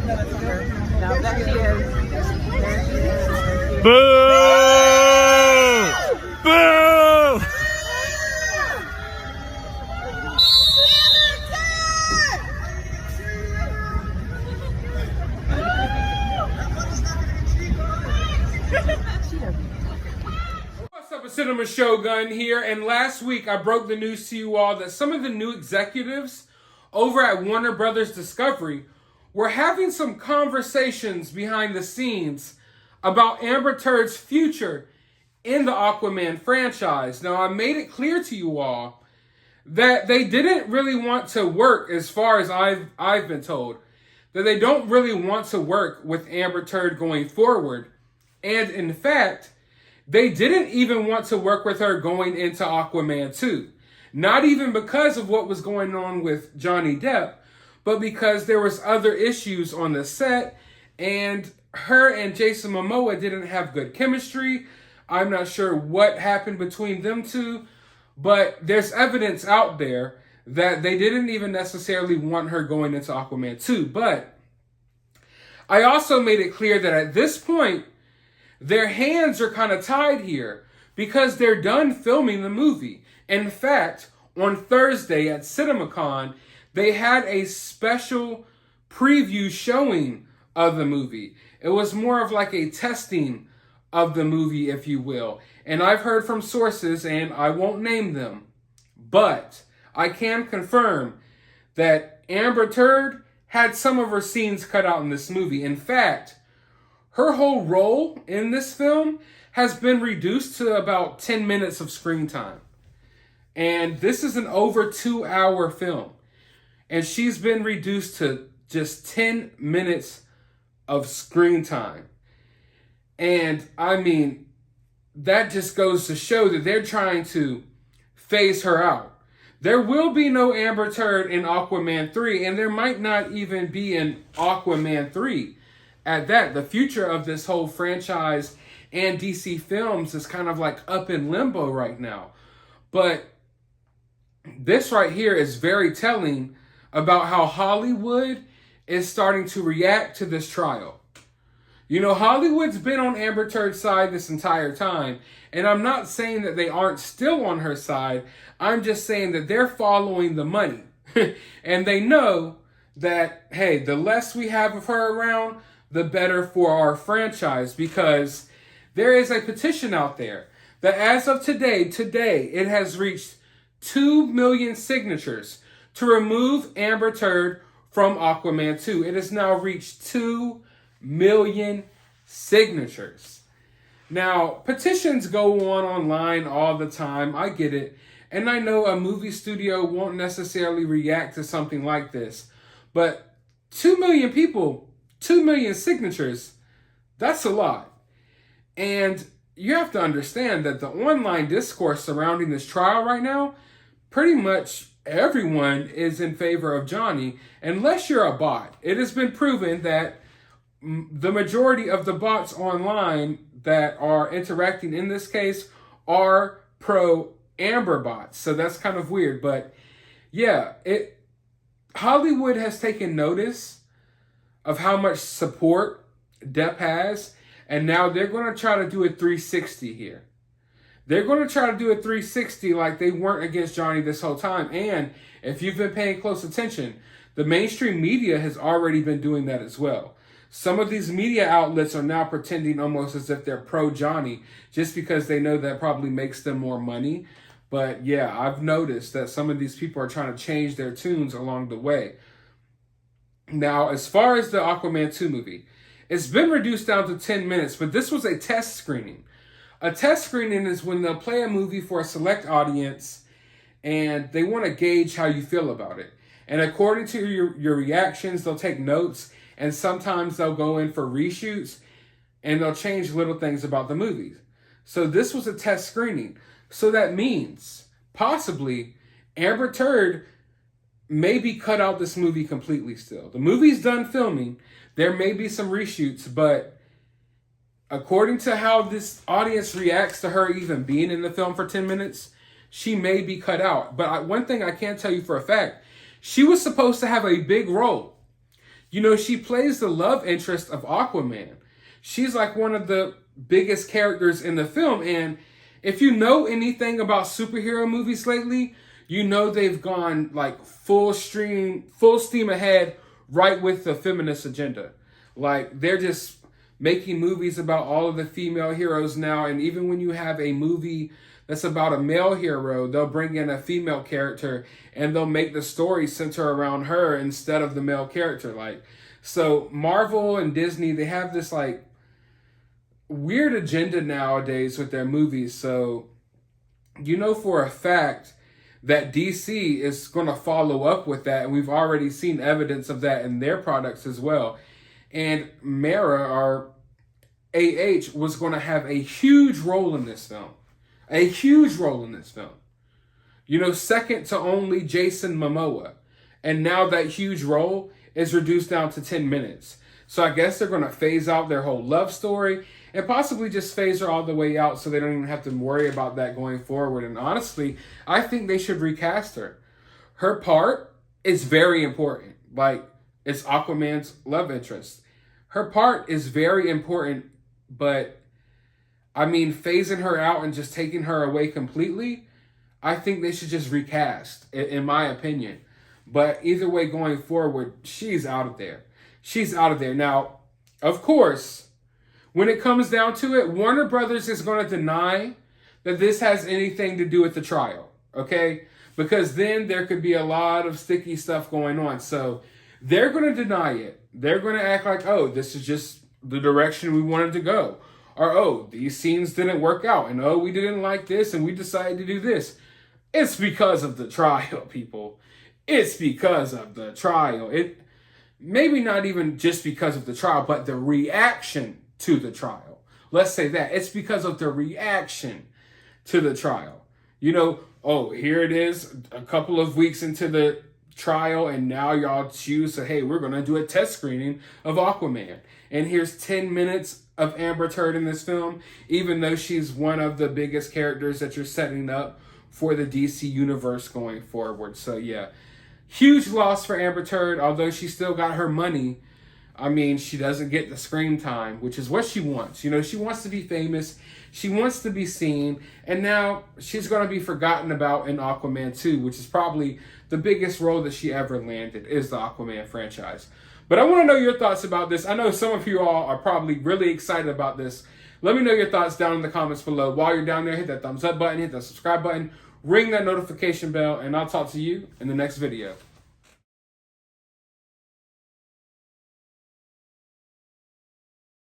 No, that's not her. No, there she is. There she is. Boo! Boo! What's up, a Cinema Shogun here, and last week I broke the news to you all that some of the new executives over at Warner Brothers Discovery were having some conversations behind the scenes about Amber Heard's future in the Aquaman franchise. Now, I made it clear to you all that they didn't really want to work, as far as I've been told, that they don't really want to work with Amber Heard going forward. And in fact, they didn't even want to work with her going into Aquaman 2. Not even because of what was going on with Johnny Depp, but because there was other issues on the set, and her and Jason Momoa didn't have good chemistry. I'm not sure what happened between them two, but there's evidence out there that they didn't even necessarily want her going into Aquaman 2. But I also made it clear that at this point, their hands are kind of tied here because they're done filming the movie. In fact, on Thursday at CinemaCon, they had a special preview showing of the movie. It was more of like a testing of the movie, if you will. And I've heard from sources, and I won't name them, but I can confirm that Amber Heard had some of her scenes cut out in this movie. In fact, her whole role in this film has been reduced to about 10 minutes of screen time. And this is an over 2-hour film. And she's been reduced to just 10 minutes of screen time. And I mean, that just goes to show that they're trying to phase her out. There will be no Amber Heard in Aquaman 3, and there might not even be an Aquaman 3 at that. The future of this whole franchise and DC Films is kind of like up in limbo right now. But this right here is very telling about how Hollywood is starting to react to this trial. You know, Hollywood's been on Amber Heard's side this entire time, and I'm not saying that they aren't still on her side. I'm just saying that they're following the money. And they know that, hey, the less we have of her around, the better for our franchise, because there is a petition out there that as of today, it has reached 2 million signatures to remove Amber Heard from Aquaman 2. It has now reached 2 million signatures. Now, petitions go on online all the time. I get it. And I know a movie studio won't necessarily react to something like this. But 2 million people, 2 million signatures, that's a lot. And you have to understand that the online discourse surrounding this trial right now, pretty much everyone is in favor of Johnny, unless you're a bot. It has been proven that the majority of the bots online that are interacting in this case are pro-Amber bots. So that's kind of weird. But yeah, Hollywood has taken notice of how much support Depp has, and now they're going to try to do a 360 here. They're going to try to do a 360 like they weren't against Johnny this whole time. And if you've been paying close attention, the mainstream media has already been doing that as well. Some of these media outlets are now pretending almost as if they're pro-Johnny just because they know that probably makes them more money. But yeah, I've noticed that some of these people are trying to change their tunes along the way. Now, as far as the Aquaman 2 movie, it's been reduced down to 10 minutes, but this was a test screening. A test screening is when they'll play a movie for a select audience and they want to gauge how you feel about it. And according to your reactions, they'll take notes, and sometimes they'll go in for reshoots and they'll change little things about the movies. So this was a test screening. So that means possibly Amber Heard maybe cut out this movie completely still. The movie's done filming. There may be some reshoots, but according to how this audience reacts to her even being in the film for 10 minutes, she may be cut out. But one thing I can tell you for a fact, she was supposed to have a big role. You know, she plays the love interest of Aquaman. She's like one of the biggest characters in the film. And if you know anything about superhero movies lately, you know they've gone like full steam ahead right with the feminist agenda. Like, they're just making movies about all of the female heroes now. And even when you have a movie that's about a male hero, they'll bring in a female character and they'll make the story center around her instead of the male character. Like, so Marvel and Disney, they have this like weird agenda nowadays with their movies. So you know for a fact that DC is going to follow up with that, and we've already seen evidence of that in their products as well. And Mara, or AH, was going to have a huge role in this film. A huge role in this film. You know, second to only Jason Momoa. And now that huge role is reduced down to 10 minutes. So I guess they're going to phase out their whole love story and possibly just phase her all the way out so they don't even have to worry about that going forward. And honestly, I think they should recast her. Her part is very important. Like, it's Aquaman's love interest. Her part is very important, but I mean, phasing her out and just taking her away completely, I think they should just recast, in my opinion. But either way, going forward, she's out of there. She's out of there. Now, of course, when it comes down to it, Warner Brothers is going to deny that this has anything to do with the trial, okay? Because then there could be a lot of sticky stuff going on. So they're going to deny it. They're going to act like, oh, this is just the direction we wanted to go. Or, oh, these scenes didn't work out. And, oh, we didn't like this and we decided to do this. It's because of the trial, people. It's because of the trial. It maybe not even just because of the trial, but the reaction to the trial. Let's say that. It's because of the reaction to the trial. You know, oh, here it is, a couple of weeks into the trial, and now y'all choose to, hey, we're going to do a test screening of Aquaman. And here's 10 minutes of Amber Heard in this film, even though she's one of the biggest characters that you're setting up for the DC universe going forward. So, yeah, huge loss for Amber Heard, although she still got her money. I mean, she doesn't get the screen time, which is what she wants. You know, she wants to be famous. She wants to be seen. And now she's going to be forgotten about in Aquaman 2, which is probably the biggest role that she ever landed, is the Aquaman franchise. But I want to know your thoughts about this. I know some of you all are probably really excited about this. Let me know your thoughts down in the comments below. While you're down there, hit that thumbs up button, hit that subscribe button, ring that notification bell, and I'll talk to you in the next video.